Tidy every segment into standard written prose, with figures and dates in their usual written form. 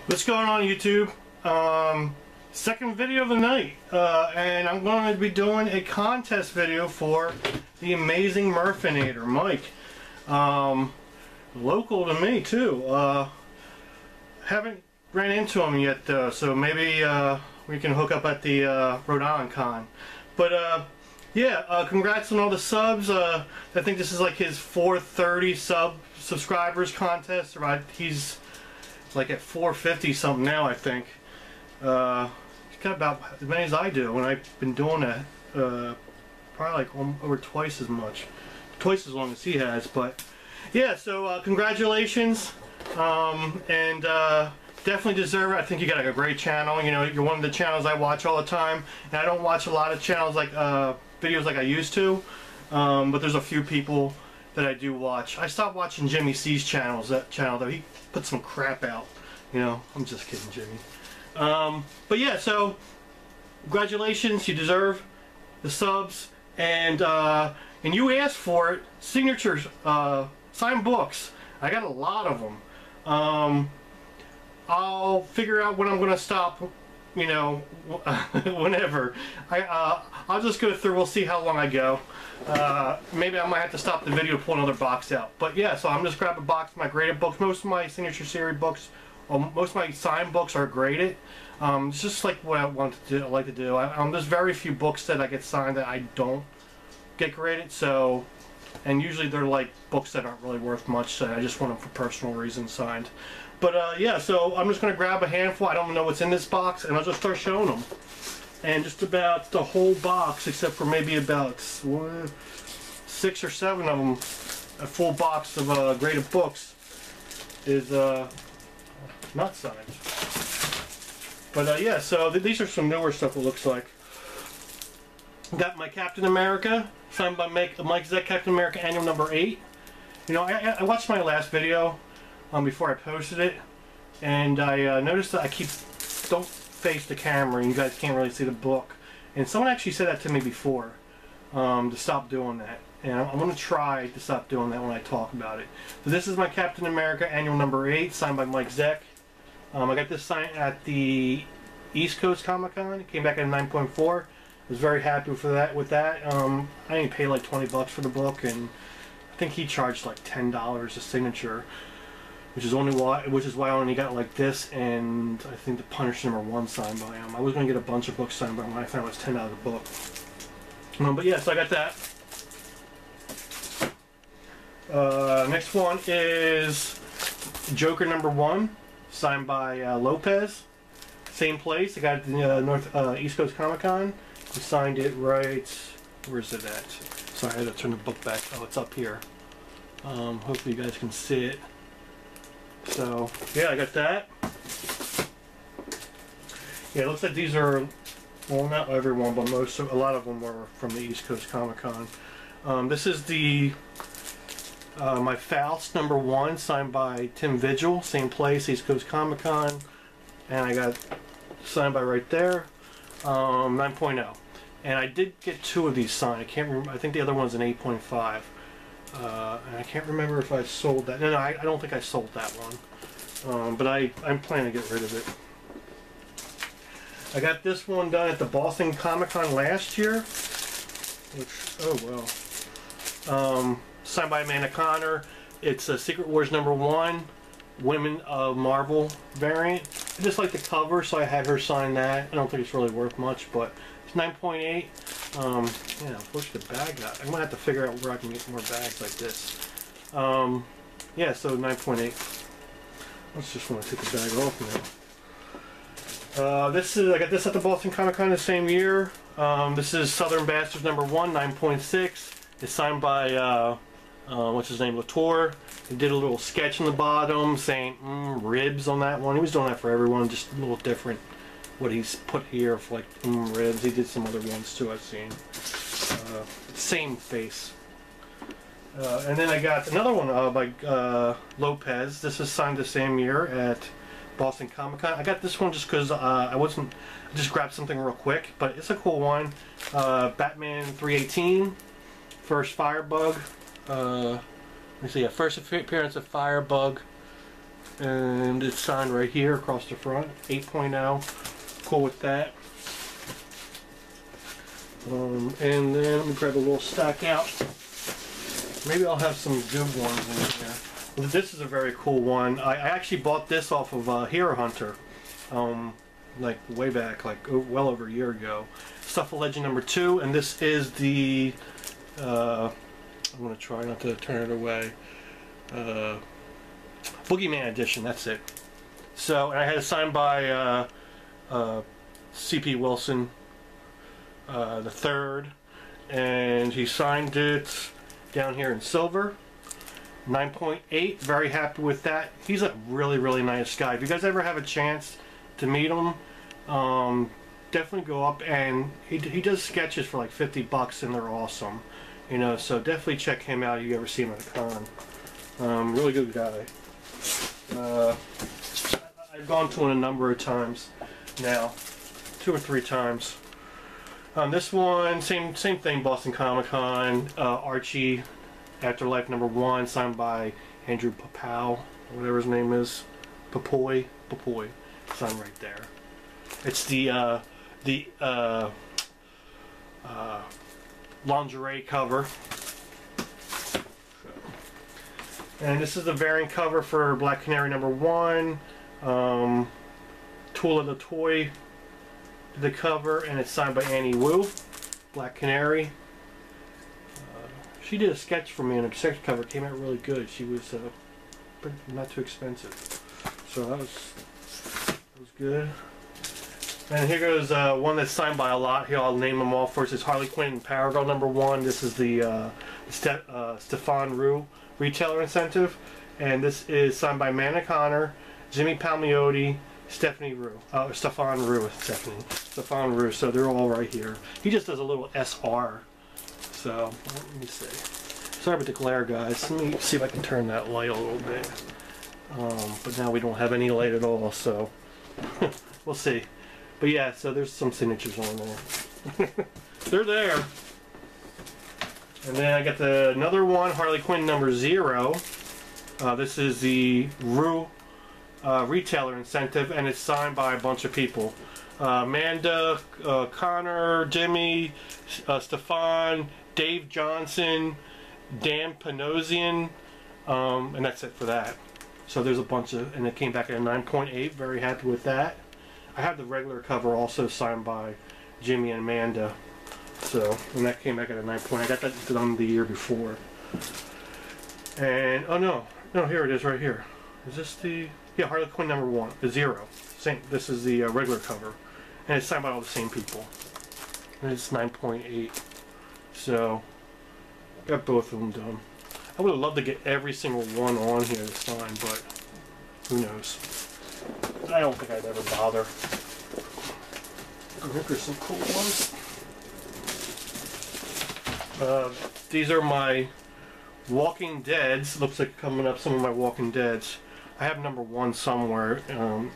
What's going on YouTube? Second video of the night, and I'm going to be doing a contest video for the amazing Murphinator, Mike. Local to me too. Haven't ran into him yet though, so maybe we can hook up at the Rhode Island Con. But yeah, congrats on all the subs. I think this is like his 430 subscribers contest, right? He's like at 450 something now, I think. He's got about as many as I do, and I've been doing that probably like over twice as much, twice as long as he has. But yeah, so congratulations, and definitely deserve it. I think you got a great channel. You know, you're one of the channels I watch all the time, and I don't watch a lot of channels like videos like I used to, but there's a few people that I do watch. I stopped watching Jimmy C's channel though. He put some crap out. You know, I'm just kidding, Jimmy. But yeah, so congratulations, you deserve the subs, and you asked for it. Signatures, signed books. I got a lot of them. I'll figure out when I'm going to stop. You know, whenever. I'll just go through. We'll see how long I go. Maybe I might have to stop the video to pull another box out. But yeah, so I'm just grabbing a box of my graded books. Most of my signature series books, most of my signed books are graded. It's just like what I want to do. I like to do. There's very few books that I get signed that I don't get graded. So, and usually they're like books that aren't really worth much. So I just want them for personal reasons signed. But yeah, so I'm just going to grab a handful. I don't know what's in this box, and I'll just start showing them. And just about the whole box, except for maybe about 6 or 7 of them, a full box of graded books, is not signed. But yeah, so these are some newer stuff it looks like. Got my Captain America, signed by Mike Zeck, Captain America Annual number 8. You know, I watched my last video before I posted it, and I noticed that I don't face the camera, and you guys can't really see the book. And someone actually said that to me before, to stop doing that. And I'm going to try to stop doing that when I talk about it. So this is my Captain America Annual number 8, signed by Mike Zeck. I got this signed at the East Coast Comic Con. It came back at a 9.4. I was very happy with that. I didn't pay like 20 bucks for the book, and I think he charged like $10 a signature. Which is why I only got like this, and I think the Punisher #1 signed by him. I was going to get a bunch of books signed by him. I found it was $10 a book. But yeah, so I got that. Next one is Joker #1, signed by Lopez. Same place. I got it at the East Coast Comic Con. He signed it right. Where's it at? Sorry, I had to turn the book back. Oh, it's up here. Hopefully you guys can see it. So yeah, I got that. Yeah, it looks like these are, well, not everyone, but a lot of them were from the East Coast Comic Con. This is the my Faust #1, signed by Tim Vigil, same place, East Coast Comic Con, and I got signed by right there, 9.0. And I did get 2 of these signed. I can't remember. I think the other one's an 8.5. And I can't remember if I sold that. No, I don't think I sold that one. But I'm planning to get rid of it. I got this one done at the Boston Comic Con last year. Which, oh well. Signed by Amanda Connor. It's a Secret Wars #1, Women of Marvel variant. I just like the cover, so I had her sign that. I don't think it's really worth much, but it's 9.8. Yeah, where's the bag at? I'm gonna have to figure out where I can get more bags like this. Yeah, so 9.8. Let's just want to take the bag off now. I got this at the Boston Comic Con the same year. This is Southern Bastards #1, 9.6. It's signed by what's his name, Latour. He did a little sketch on the bottom saying ribs on that one. He was doing that for everyone, just a little different. What he's put here for like ribs. He did some other ones too, I've seen. Same face. And then I got another one by Lopez. This is signed the same year at Boston Comic Con. I got this one just because I just grabbed something real quick, but it's a cool one. Batman 318, first Firebug. Let me see, first appearance of Firebug. and it's signed right here across the front. 8.0. Cool with that. And then let me grab a little stack out. Maybe I'll have some good ones in here. Well, this is a very cool one. I actually bought this off of Hero Hunter, like way back, like well over a year ago. Stuff of Legend number 2, and this is the. I'm gonna try not to turn it away. Boogeyman edition. That's it. So, and I had it signed by C.P. Wilson the third, and he signed it down here in silver. 9.8. Very happy with that. He's a really nice guy. If you guys ever have a chance to meet him, definitely go up, and he does sketches for like $50 and they're awesome. You know, so definitely check him out if you ever see him at a con. Really good guy. I've gone to him a number of times now, 2 or 3 times. This one, same thing, Boston Comic Con, Archie, Afterlife number 1, signed by Andrew Papow, whatever his name is, Papoy, signed right there. It's the lingerie cover. And this is the variant cover for Black Canary number 1. Tool of the Toy, the cover, and it's signed by Annie Wu, Black Canary. She did a sketch for me, and the sketch cover came out really good. She was not too expensive, so that was good. And here goes one that's signed by a lot. Here, I'll name them all. First is Harley Quinn and Power Girl number 1. This is the Stefan Rue retailer incentive, and this is signed by Amanda Connor, Jimmy Palmiotti, Stefan Rue. So they're all right here. He just does a little SR. So let me see. Sorry about the glare, guys. Let me see if I can turn that light a little bit. But now we don't have any light at all, so we'll see. But yeah, so there's some signatures on there. They're there. And then I got another one, Harley Quinn number 0. This is the Rue retailer incentive, and it's signed by a bunch of people. Amanda, Connor, Jimmy, Stefan, Dave Johnson, Dan Panosian, and that's it for that. So there's a bunch of, and it came back at a 9.8. Very happy with that. I have the regular cover also signed by Jimmy and Amanda. So, and that came back at a 9. I got that done the year before. And oh no, here it is right here. Is this the? Yeah, Harley Quinn number 1, the 0. Same. This is the regular cover, and it's signed by all the same people. And it's 9.8. So, got both of them done. I would have loved to get every single one on here to sign, but who knows? I don't think I'd ever bother. I think there's some cool ones. These are my Walking Deads. Looks like coming up some of my Walking Deads. I have number 1 somewhere,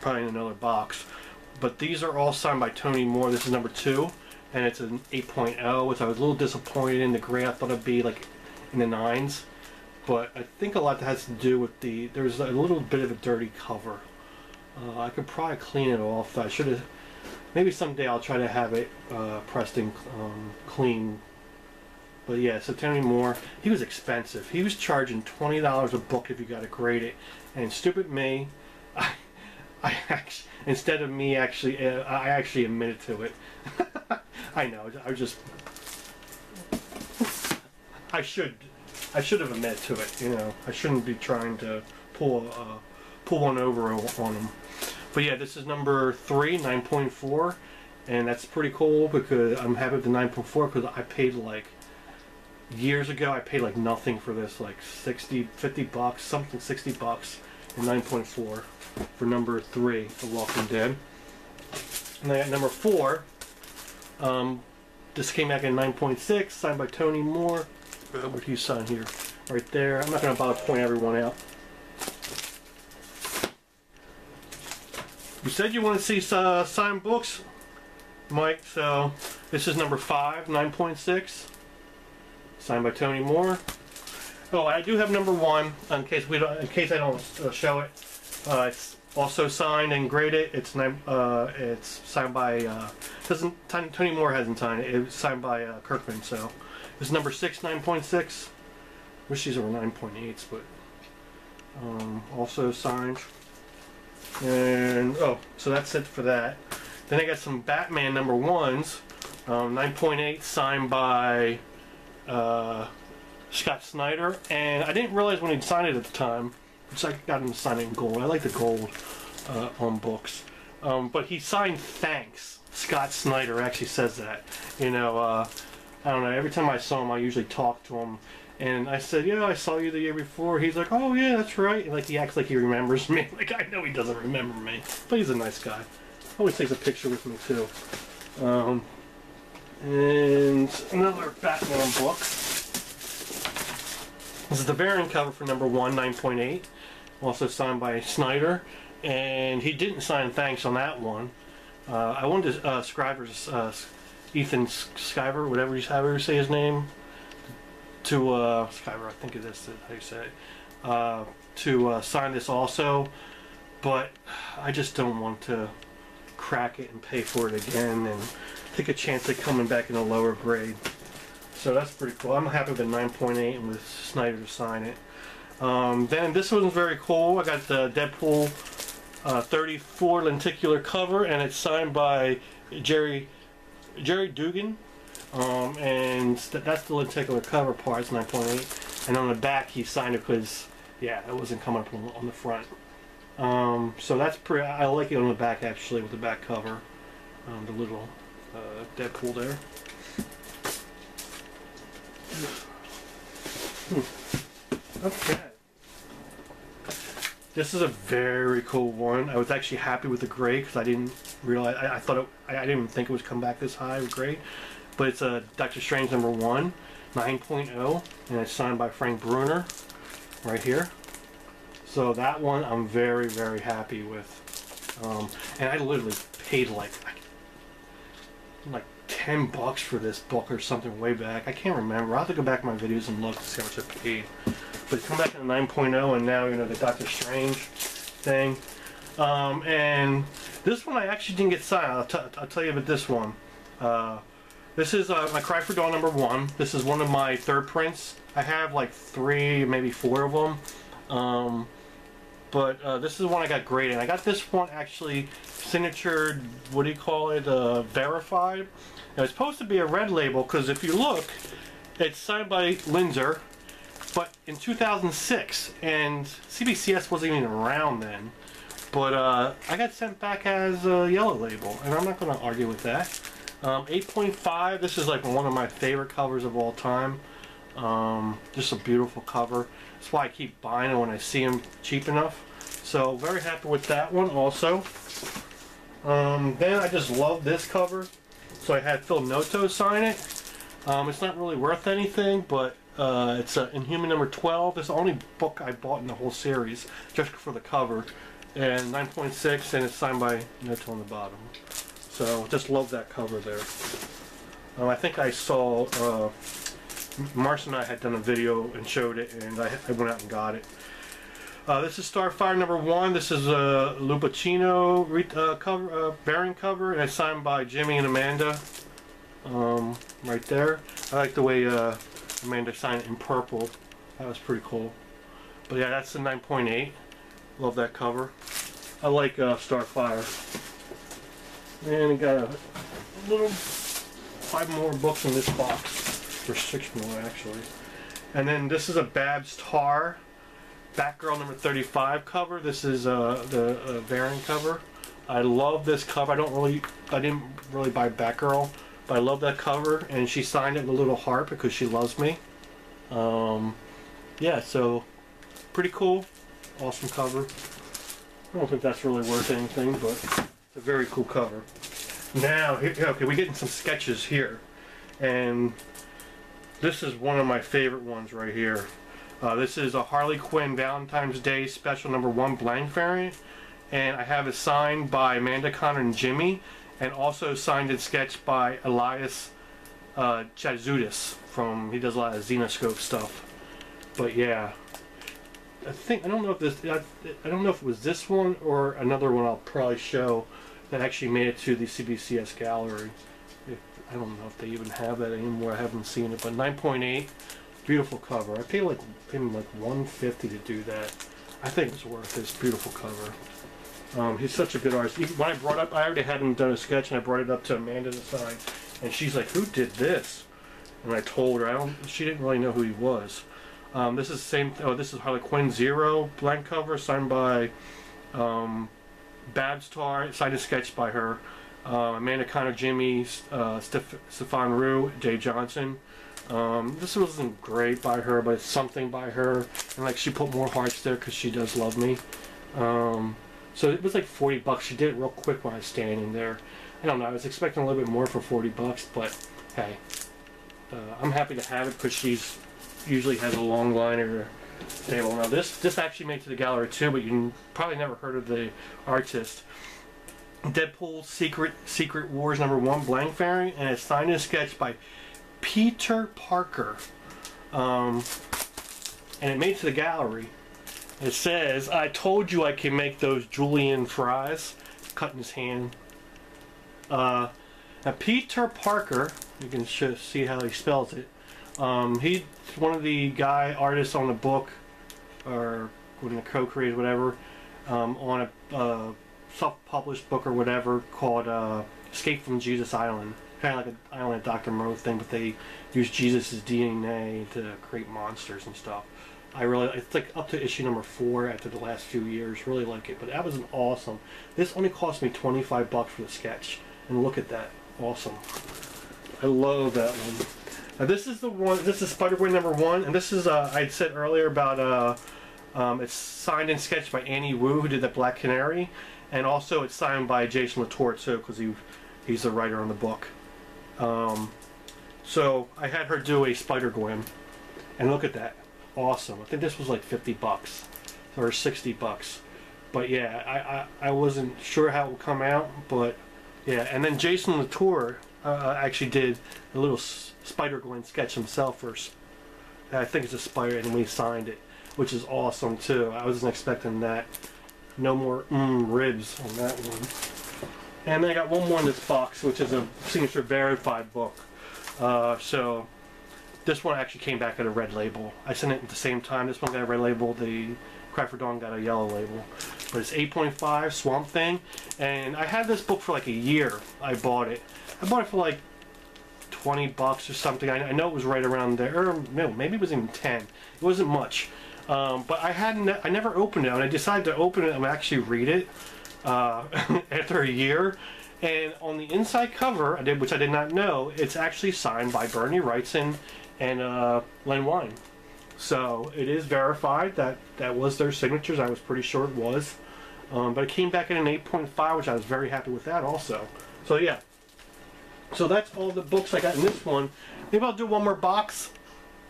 probably in another box. But these are all signed by Tony Moore. This is number 2, and it's an 8.0, which I was a little disappointed in. The gray I thought it'd be like in the 9s. But I think a lot that has to do with there's a little bit of a dirty cover. I could probably clean it off. I should have, maybe someday I'll try to have it pressed and clean. But yeah, so Tony Moore, he was expensive. He was charging $20 a book if you got to grade it. And stupid me, I actually, instead of me actually, I actually admitted to it. I know, I should have admitted to it, you know. I shouldn't be trying to pull one over on them. But yeah, this is number 3, 9.4, and that's pretty cool because I'm happy with the 9.4 because I paid like, years ago I paid like nothing for this, like 50 bucks, something, 60 bucks, and 9.4 for number 3 of Walking Dead. And then at number 4, this came back in 9.6, signed by Tony Moore. Where'd he sign here? Right there. I'm not going to bother to point everyone out. You said you want to see signed books, Mike, so this is number 5, 9.6, signed by Tony Moore. Oh, I do have number 1 in case I don't show it. It's also signed and graded. It's signed by Tony Moore hasn't signed it. It's signed by Kirkman. So it's number 6, 9.6. Wish these were 9.8s, but also signed. And oh, so that's it for that. Then I got some Batman number 1s, 9.8, signed by Scott Snyder. And I didn't realize when he'd signed it at the time, which I got him to sign it in gold. I like the gold on books. But he signed thanks. Scott Snyder actually says that. You know, I don't know, every time I saw him, I usually talk to him. And I said, yeah, I saw you the year before. He's like, oh yeah, that's right. And like he acts like he remembers me. Like I know he doesn't remember me, but he's a nice guy. Always takes a picture with me too. And another Batman book. This is the variant cover for number 1, 9.8. Also signed by Snyder. And he didn't sign thanks on that one. I wanted Scriver's Ethan Scriver, whatever you say his name. To Skyver, I think it is how you say it, to sign this also, but I just don't want to crack it and pay for it again and take a chance at coming back in a lower grade. So that's pretty cool. I'm happy with the 9.8 and with Snyder to sign it. Then this one's very cool. I got the Deadpool 34 lenticular cover, and it's signed by Jerry Dugan. And that's the lenticular cover part, it's 9.8. And on the back he signed it because, yeah, it wasn't coming up on the front. So that's pretty, I like it on the back actually, with the back cover. The little Deadpool there. Okay. This is a very cool one. I was actually happy with the gray because I didn't realize, I thought I didn't even think it would come back this high with gray. But it's a Doctor Strange number 1, 9.0, and it's signed by Frank Bruner, right here. So that one I'm very, very happy with. And I literally paid like $10 for this book or something way back. I can't remember. I'll have to go back in my videos and look to see how much I paid. But come back in the 9.0, and now, you know, the Doctor Strange thing. And this one I actually didn't get signed. I'll tell you about this one. This is my Cry for Dawn number 1. This is one of my third prints. I have like 3, maybe 4 of them. But this is one I got graded. I got this one actually signatured, what do you call it, verified. And it's supposed to be a red label because if you look, it's signed by Linzer, but in 2006, and CBCS wasn't even around then. But I got sent back as a yellow label, and I'm not going to argue with that. 8.5, this is like one of my favorite covers of all time. Just a beautiful cover. That's why I keep buying it when I see them cheap enough. So very happy with that one also. Then I just love this cover. So I had Phil Noto sign it. It's not really worth anything, but it's Inhuman number 12. It's the only book I bought in the whole series, just for the cover. And 9.6, and it's signed by Noto on the bottom. So just love that cover there. I think I saw Mars and I had done a video and showed it, and I went out and got it. This is Starfire number 1. This is a Lupacino variant cover, and it's signed by Jimmy and Amanda. Right there. I like the way Amanda signed it in purple. That was pretty cool. But yeah, that's the 9.8. Love that cover. I like Starfire. And we got a little 5 more books in this box, or 6 more actually. And then this is a Babs Tarr Batgirl number 35 cover. This is the variant cover. I love this cover. I didn't really buy Batgirl, but I love that cover, and she signed it with a little heart because she loves me. Yeah, so pretty cool, awesome cover. I don't think that's really worth anything, but it's a very cool cover. Now, okay, we're getting some sketches here, and this is one of my favorite ones right here. This is a Harley Quinn Valentine's Day special number 1 blank variant, and I have it signed by Amanda Connor and Jimmy, and also signed and sketched by Elias Chazoudis he does a lot of Xenoscope stuff. But yeah, think, I don't know if this, I don't know if it was this one or another one I'll probably show that actually made it to the CBCS gallery. I don't know if they even have that anymore. I haven't seen it, but 9.8, beautiful cover. I paid him like $150 to do that. I think it's worth this beautiful cover. He's such a good artist. When I brought up, I already had him done a sketch, and I brought it up to Amanda to sign, and she's like, "Who did this?" And I told her, she didn't really know who he was. This is the same. Oh, this is Harley Quinn Zero blank cover, signed by Babs Tar, signed and sketched by her. Amanda Connor, Jimmy, Stefan Rue, Jay Johnson. This wasn't great by her, but it's something by her, and like she put more hearts there because she does love me. So it was like $40. She did it real quick when I was standing there. I don't know. I was expecting a little bit more for $40, but hey, I'm happy to have it because she's usually has a long line at her table. Now this actually made it to the gallery too, but you probably never heard of the artist. Deadpool Secret Wars #1 blank variant, and it's signed and sketched by Peter Parker. And it made it to the gallery. It says, "I told you I can make those julienne fries," cutting his hand. Now Peter Parker, you can see how he spells it. He's one of the artists on the book, or one of the co-creators, whatever, on a self-published book or whatever called Escape from Jesus Island. Kind of like an Island of Dr. Moreau thing, but they use Jesus' DNA to create monsters and stuff. It's like up to issue #4 after the last few years. Really like it, but that was an awesome. This only cost me $25 for the sketch, and look at that, awesome. I love that one. Now this is the one. This is Spider-Boy #1, and this is I'd said earlier about it's signed and sketched by Annie Wu, who did the Black Canary, and also it's signed by Jason Latour too, because he's the writer on the book. So I had her do a Spider-Gwen, and look at that, awesome. I think this was like $50 or $60, but yeah, I wasn't sure how it would come out, but yeah. And then Jason Latour actually did a little Spider-Gwen sketch himself first. I think it's a spider, and we signed it, which is awesome too. I wasn't expecting that. No more ribs on that one. And then I got one more in this box, which is a signature verified book. So this one actually came back at a red label. I sent it at the same time. This one got a red label. The Cry for Dawn got a yellow label. But it's 8.5 Swamp Thing. And I had this book for like a year. I bought it. I bought it for like $20 or something. I know it was right around there. Or no, maybe it was even 10. It wasn't much. But I never opened it. And I decided to open it and actually read it after a year. And on the inside cover, which I did not know, it's actually signed by Bernie Wrightson and Len Wein. So it is verified that was their signatures. I was pretty sure it was. But it came back in an 8.5, which I was very happy with that also. So yeah. So that's all the books I got in this one. Maybe I'll do one more box,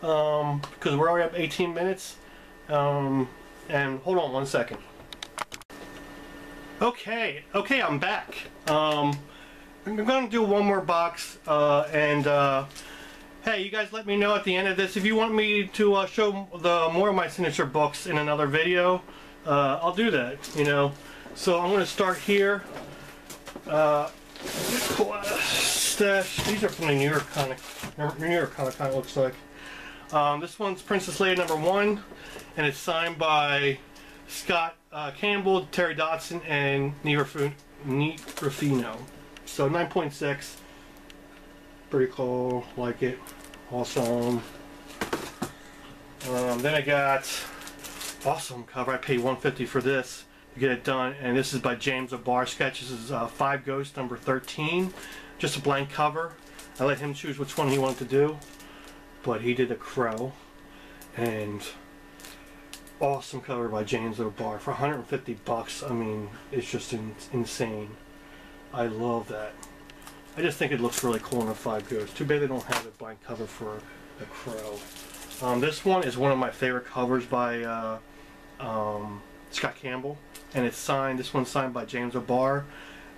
because we're already up 18 minutes. And hold on one second. Okay, I'm back. I'm going to do one more box, hey, you guys let me know at the end of this if you want me to show more of my signature books in another video. I'll do that, you know. So I'm going to start here. Stash. These are from the New York Comic. New York Comic Con, looks like. This one's Princess Leia #1, and it's signed by Scott Campbell, Terry Dodson, and Neat Ruffino. So 9.6. Pretty cool. Like it. Awesome. Then I got awesome cover. I paid $150 for this to get it done, and this is by James O'Barr Sketch. This is 5 Ghosts #13. Just a blank cover. I let him choose which one he wanted to do, but he did a crow, and awesome cover by James O'Barr for $150. I mean, it's just insane. I love that. I just think it looks really cool in a 5 Ghosts. Too bad they don't have a blank cover for a crow. This one is one of my favorite covers by Scott Campbell, and it's signed. This one's signed by James O'Barr,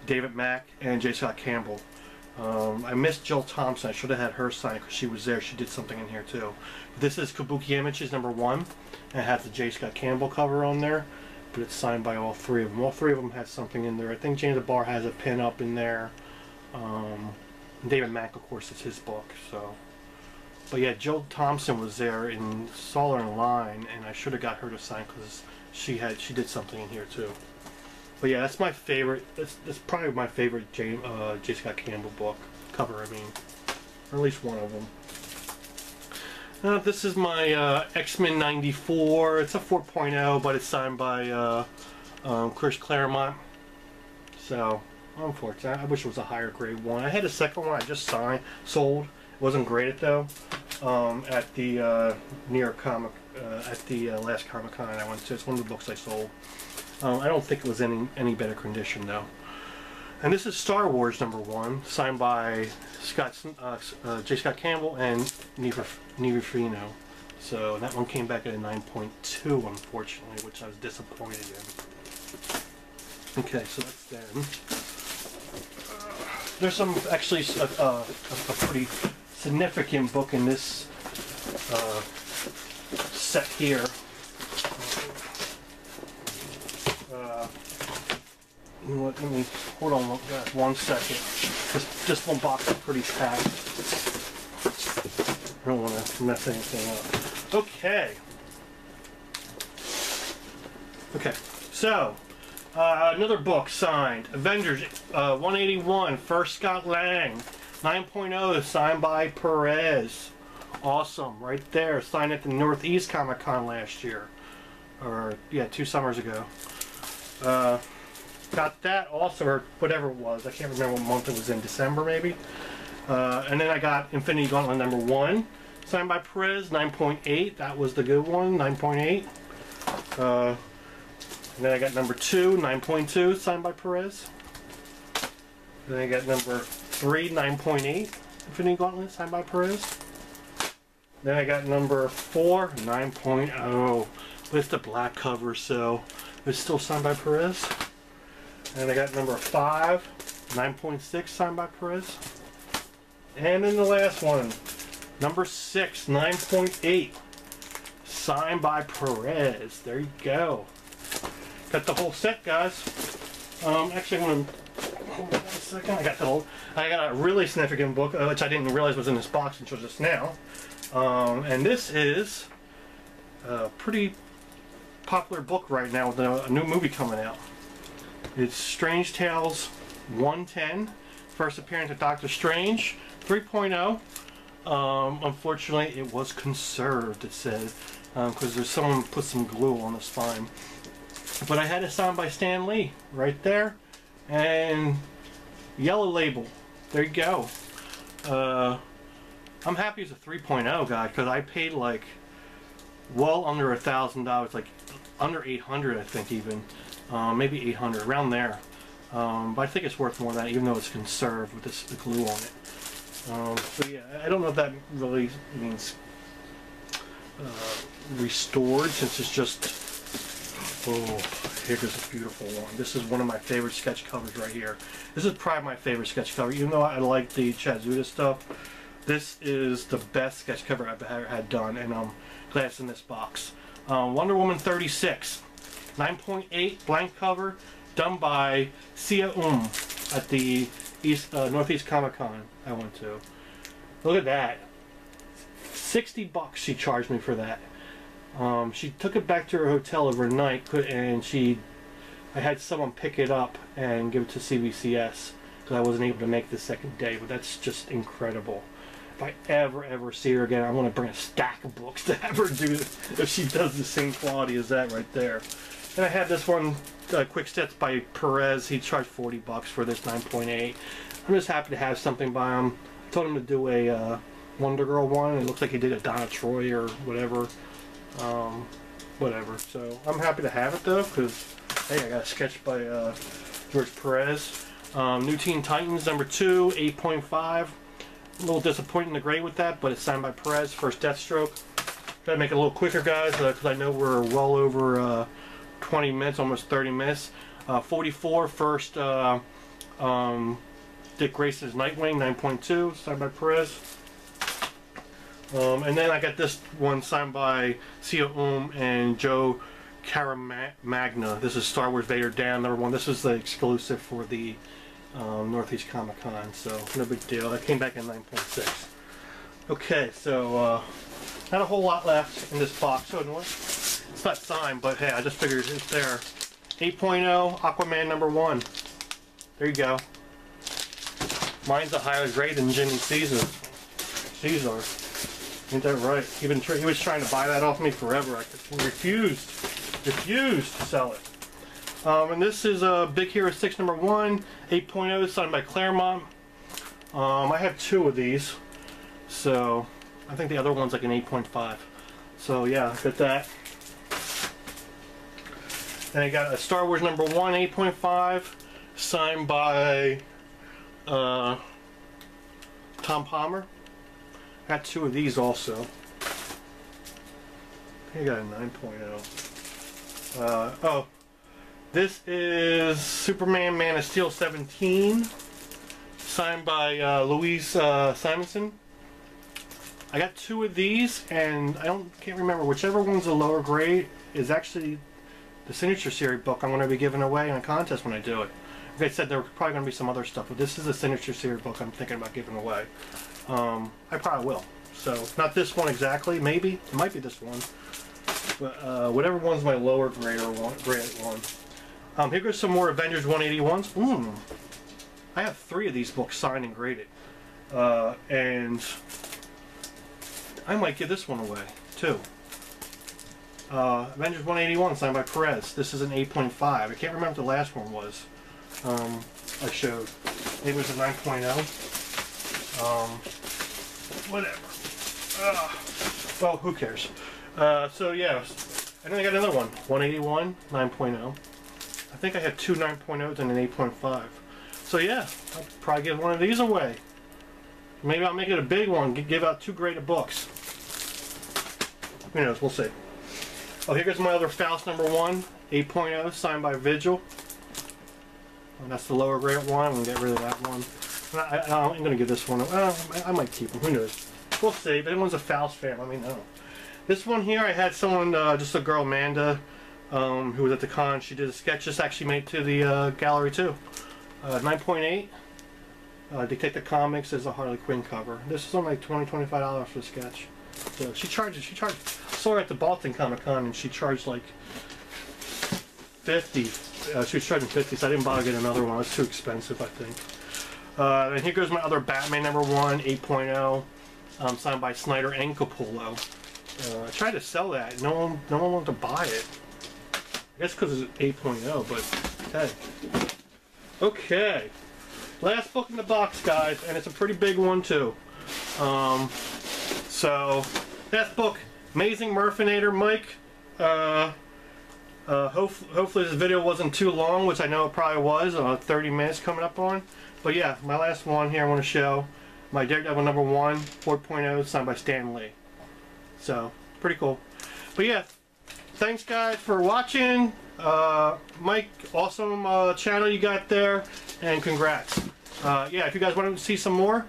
David Mack, and J. Scott Campbell. I missed Jill Thompson. I should have had her sign because she was there. She did something in here too. This is Kabuki Images #1. And it has the J. Scott Campbell cover on there, but it's signed by all three of them. All three of them had something in there. I think James Barr has a pin up in there. David Mack, of course, is his book. So, but yeah, Jill Thompson was there and saw her in line, and I should have got her to sign because she did something in here too. But yeah, that's my favorite. That's probably my favorite J. Scott Campbell book cover. I mean, or at least one of them. This is my X-Men '94. It's a 4.0, but it's signed by Chris Claremont. So, unfortunately, I wish it was a higher grade one. I had a second one I just sold. It wasn't graded though. At the New York Comic, at the last Comic Con I went to. It's one of the books I sold. I don't think it was any better condition though. And this is Star Wars #1, signed by J. Scott Campbell and Murphinator. So that one came back at a 9.2, unfortunately, which I was disappointed in. Okay, so that's them. There's some actually a pretty significant book in this set here. Let me hold on guys, 1 second. This one box is pretty packed. I don't want to mess anything up. Okay, so another book signed, Avengers 181, first Scott Lang, 9.0, signed by Perez. Awesome, right there, signed at the Northeast Comic Con last year, or yeah, 2 summers ago. Got that also, or whatever it was. I can't remember what month it was in. December maybe. And then I got Infinity Gauntlet #1, signed by Perez, 9.8. That was the good one, 9.8. And then I got #2, 9.2, signed by Perez. Then I got #3, 9.8. Infinity Gauntlet, signed by Perez. Then I got #4, 9.0. But it's the black cover, so it's still signed by Perez. And I got #5, 9.6, signed by Perez. And then the last one, #6, 9.8, signed by Perez. There you go. Got the whole set, guys. Actually, I'm gonna hold on a second. I got a really significant book, which I didn't realize was in this box until just now. And this is a pretty popular book right now with a new movie coming out. It's Strange Tales 110, first appearance of Doctor Strange, 3.0. Unfortunately, it was conserved, it said, because someone put some glue on the spine. But I had it signed by Stan Lee, right there, and yellow label. There you go. I'm happy it's a 3.0 guy, because I paid like well under $1,000, like under 800, I think even. Maybe 800, around there. But I think it's worth more than that, even though it's conserved with the glue on it. So yeah, I don't know if that really means restored, since it's just, oh, here's a beautiful one. This is one of my favorite sketch covers right here. This is probably my favorite sketch cover. Even though I like the Chazuda stuff, this is the best sketch cover I've ever had done, and I'm glad it's in this box. Wonder Woman 36. 9.8 blank cover, done by Sia at the Northeast Comic Con I went to. Look at that. $60 she charged me for that. She took it back to her hotel overnight, and I had someone pick it up and give it to CBCS because I wasn't able to make the second day. But that's just incredible. If I ever see her again, I'm going to bring a stack of books to have her do it if she does the same quality as that right there. And I had this one, Quick Steps by Perez. He charged $40 for this 9.8. I'm just happy to have something by him. I told him to do a Wonder Girl one. It looks like he did a Donna Troy or whatever. Whatever. So I'm happy to have it though, because hey, I got a sketch by George Perez. New Teen Titans #2, 8.5. A little disappointing to grade with that, but it's signed by Perez. First Deathstroke. Try to make it a little quicker, guys, because I know we're well over 20 minutes, almost 30 minutes. 44, first Dick Grayson's Nightwing 9.2, signed by Perez. And then I got this one signed by Sia and Joe Caramagna. This is Star Wars Vader Dan #1. This is the exclusive for the Northeast Comic Con, so no big deal. That came back in 9.6. Okay, so not a whole lot left in this box. So it's not signed, but hey, I just figured it's there. 8.0 Aquaman #1. There you go. Mine's a higher grade than Jimmy Caesar. Ain't that right? He was trying to buy that off me forever. I refused to sell it. And this is Big Hero 6 #1, 8.0, signed by Claremont. I have 2 of these, so I think the other one's like an 8.5. So yeah, I got that. Then I got a Star Wars #1, 8.5, signed by Tom Palmer. Got 2 of these also. I got a 9.0. Oh, this is Superman Man of Steel 17, signed by Louise Simonson. I got 2 of these, and can't remember whichever one's the lower grade is actually the Signature Series book I'm going to be giving away in a contest when I do it. Like I said, there's probably going to be some other stuff, but this is the Signature Series book I'm thinking about giving away. I probably will. So, not this one exactly, maybe. It might be this one. But whatever one's my lower grade one. Here goes some more Avengers 181s. I have 3 of these books signed and graded. And I might give this one away, too. Avengers 181 signed by Perez. This is an 8.5. I can't remember what the last one was. I showed. Maybe it was a 9.0. Whatever. Well, who cares? So yeah, and then I got another one, 181, 9.0. I think I had 2 9.0s and an 8.5. So yeah, I'll probably give one of these away. Maybe I'll make it a big one, give out 2 graded books. Who knows, we'll see. Oh, here goes my other Faust #1, 8.0, signed by Vigil. And that's the lower grade one. I'm going to get rid of that one. I'm going to give this one, I might keep them, who knows. We'll see. If anyone's a Faust fan, let me know. This one here, I had someone, just a girl, Amanda, who was at the con. She did a sketch, just actually made it to the gallery too. 9.8. Detective Comics is a Harley Quinn cover. This is only like $20–25 for the sketch. So she charged. I saw her at the Boston Comic Con, and she charged like 50. She was charging 50, so I didn't bother getting another one. It's too expensive, I think. And here goes my other Batman #1, 8.0, signed by Snyder and Capullo. I tried to sell that. No one wanted to buy it. I guess because it's 8.0, but hey. Okay. Last book in the box, guys, and it's a pretty big one too. So, last book, Amazing Murphinator, Mike. Hopefully this video wasn't too long, which I know it probably was, 30 minutes coming up on. But yeah, my last one here I want to show, my Daredevil #1, 4.0, signed by Stan Lee. So, pretty cool. But yeah, thanks guys for watching. Mike, awesome channel you got there, and congrats. Yeah, if you guys want to see some more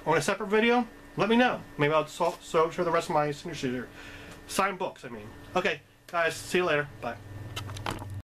on a separate video, let me know. Maybe I'll show the rest of my signature signed books, I mean. Okay, guys, see you later. Bye.